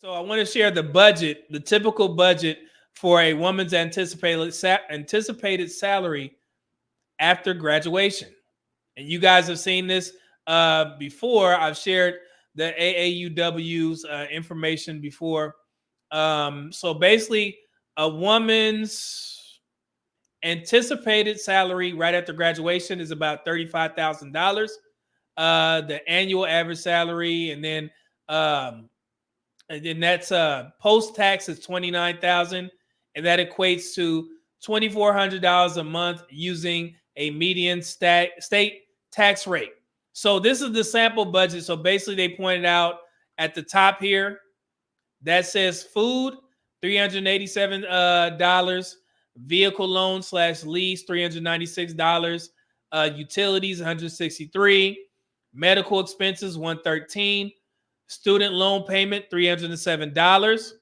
So I want to share the budget, the typical budget for a woman's anticipated salary after graduation. And you guys have seen this before. I've shared the AAUW's information before. So basically, a woman's anticipated salary right after graduation is about $35,000. The annual average salary, and then that's post tax is 29,000, and that equates to $2,400 a month using a median state tax rate. So this is the sample budget. So basically, they pointed out at the top here that says food $387, vehicle loan / lease $396, utilities $163, medical expenses $113, student loan payment $307,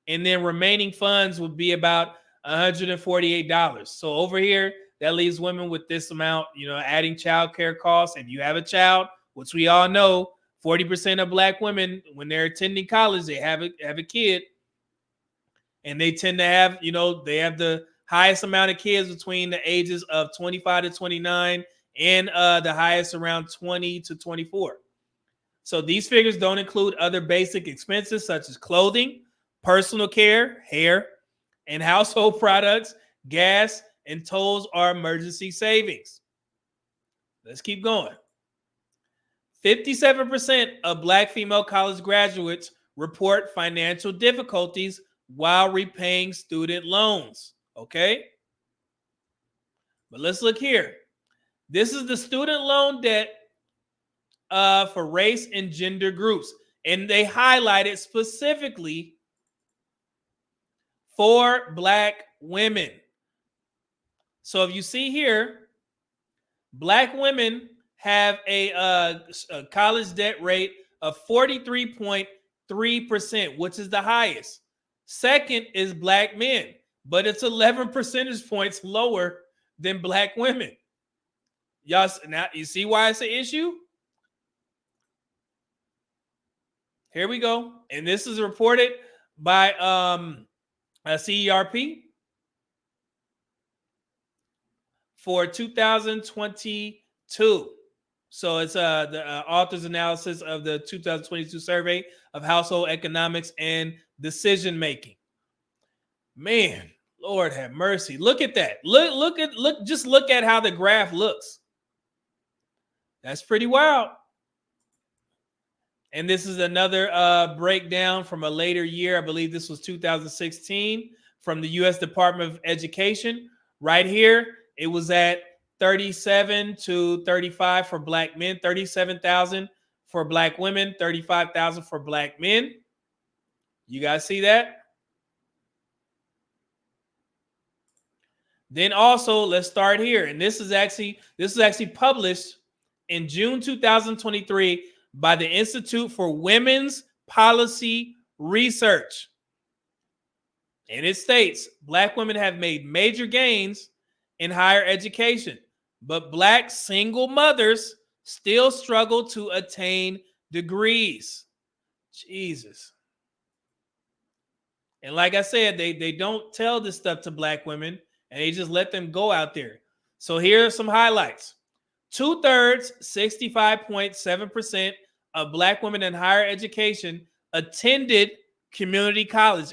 and then remaining funds would be about $148. So over here, that leaves women with this amount, adding child care costs. If you have a child, which we all know, 40% of Black women, when they're attending college, they have a kid. And they tend to have, they have the highest amount of kids between the ages of 25 to 29 and the highest around 20 to 24. So these figures don't include other basic expenses such as clothing, personal care, hair, and household products, gas, and tolls or emergency savings. Let's keep going. 57% of Black female college graduates report financial difficulties while repaying student loans. Okay? But let's look here. This is the student loan debt for race and gender groups. And they highlighted specifically for Black women. So if you see here, Black women have a college debt rate of 43.3%, which is the highest. Second is Black men, but it's 11 percentage points lower than Black women. Y'all, now you see why it's an issue? Here we go. And this is reported by CERP for 2022. So it's the author's analysis of the 2022 survey of household economics and decision making. Man, Lord have mercy. Look at that. Just look at how the graph looks. That's pretty wild. And this is another breakdown from a later year. I believe this was 2016 from the U.S. Department of Education. Right here, it was at 37 to 35 for Black men, 37,000 for Black women, 35,000 for Black men. You guys see that? Then also, let's start here. And this is actually published in June 2023 by the Institute for Women's Policy Research. And it states, Black women have made major gains in higher education, but Black single mothers still struggle to attain degrees. Jesus. And like I said, they don't tell this stuff to Black women, and they just let them go out there. So here are some highlights. 2/3, 65.7% of Black women in higher education attended community college,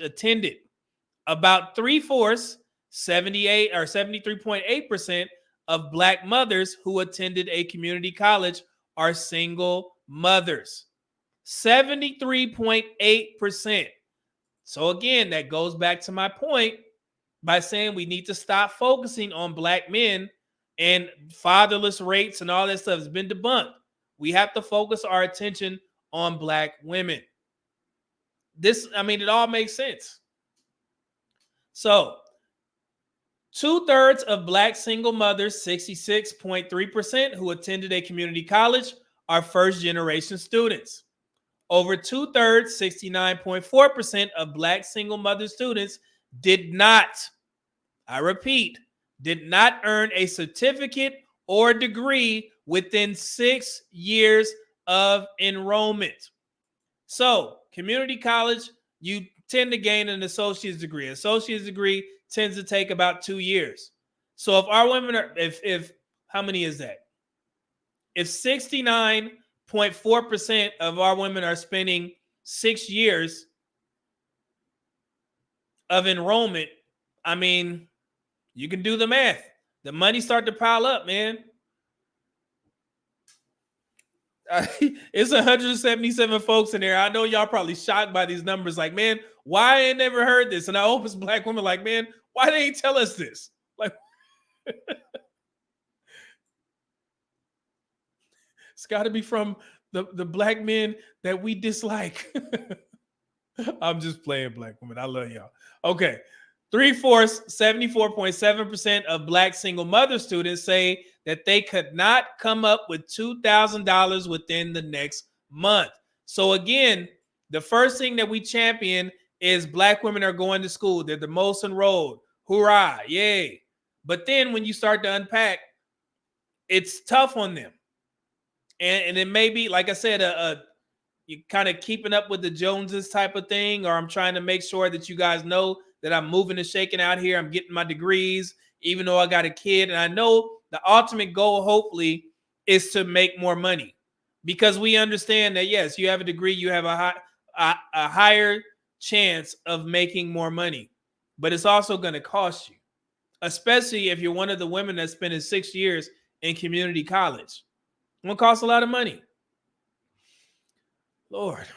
About 3/4, 78 or 73.8% of Black mothers who attended a community college are single mothers. 73.8%. So again, that goes back to my point by saying we need to stop focusing on Black men and fatherless rates and all that stuff has been debunked. We have to focus our attention on Black women. It all makes sense. So 2/3 of Black single mothers, 66.3%, who attended a community college are first-generation students. Over 2/3, 69.4% of Black single mother students did not, I repeat, did not earn a certificate or degree within 6 years of enrollment. So community college you tend to gain an associate's degree. Associate's degree tends to take about 2 years. So if our women are, if how many is that? If 69.4% of our women are spending 6 years of enrollment, I mean, you can do the math. The money start to pile up, man. It's 177 folks in there. I know y'all probably shocked by these numbers. Like, man, why I ain't never heard this? And I hope it's black women like, man, why they ain't tell us this? Like, it's got to be from the black men that we dislike. I'm just playing, black women. I love y'all. Okay. 3/4, 74.7% of black single mother students say that they could not come up with $2,000 within the next month. So again, the first thing that we champion is black women are going to school. They're the most enrolled. Hoorah, yay. But then when you start to unpack, it's tough on them. And it may be, like I said, you kind of keeping up with the Joneses type of thing, or I'm trying to make sure that you guys know that I'm moving and shaking out here. I'm getting my degrees, even though I got a kid. And I know the ultimate goal, hopefully, is to make more money, because we understand that, yes, you have a degree, you have a higher chance of making more money, but it's also going to cost you, especially if you're one of the women that's spending 6 years in community college. It's going to cost a lot of money. Lord.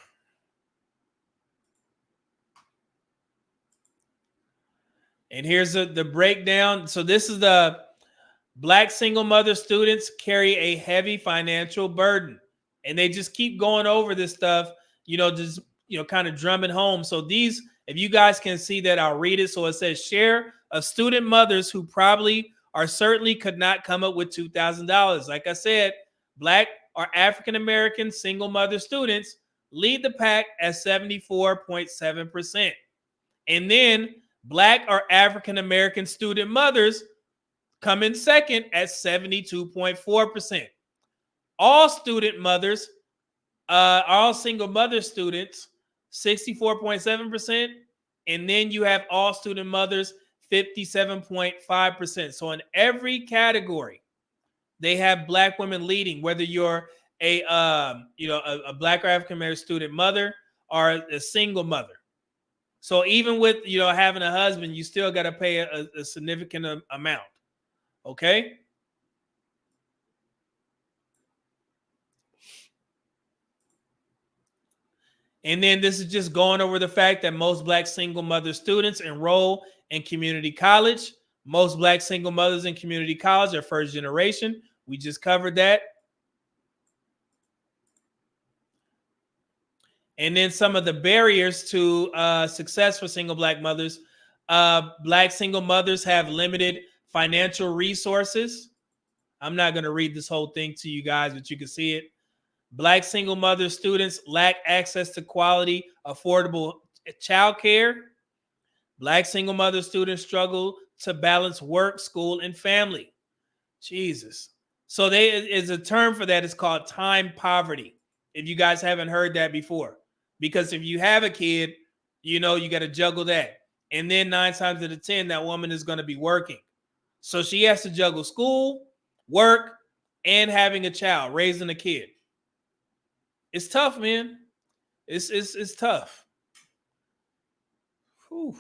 And here's the breakdown. So this is the black single mother students carry a heavy financial burden. And they just keep going over this stuff, just, kind of drumming home. So these, if you guys can see that, I'll read it. So it says, share of student mothers who probably or certainly could not come up with $2,000. Like I said, black or African-American single mother students lead the pack at 74.7%. And then black or African-American student mothers come in second at 72.4%. All student mothers, all single mother students, 64.7%. And then you have all student mothers, 57.5%. So in every category, they have black women leading, whether you're a black or African American student mother or a single mother. So even with having a husband, you still got to pay a significant amount. Okay. And then this is just going over the fact that most black single mother students enroll in community college. Most black single mothers in community college are first generation. We just covered that. And then some of the barriers to success for single black mothers. Black single mothers have limited financial resources. I'm not going to read this whole thing to you guys, but you can see it. Black single mother students lack access to quality, affordable childcare. Black single mother students struggle to balance work, school, and family. Jesus. So there is a term for that. It's called time poverty. If you guys haven't heard that before, because if you have a kid, you got to juggle that. And then 9 times out of 10, that woman is going to be working. So she has to juggle school, work, and having a child, raising a kid. It's tough, man. It's tough. Whew.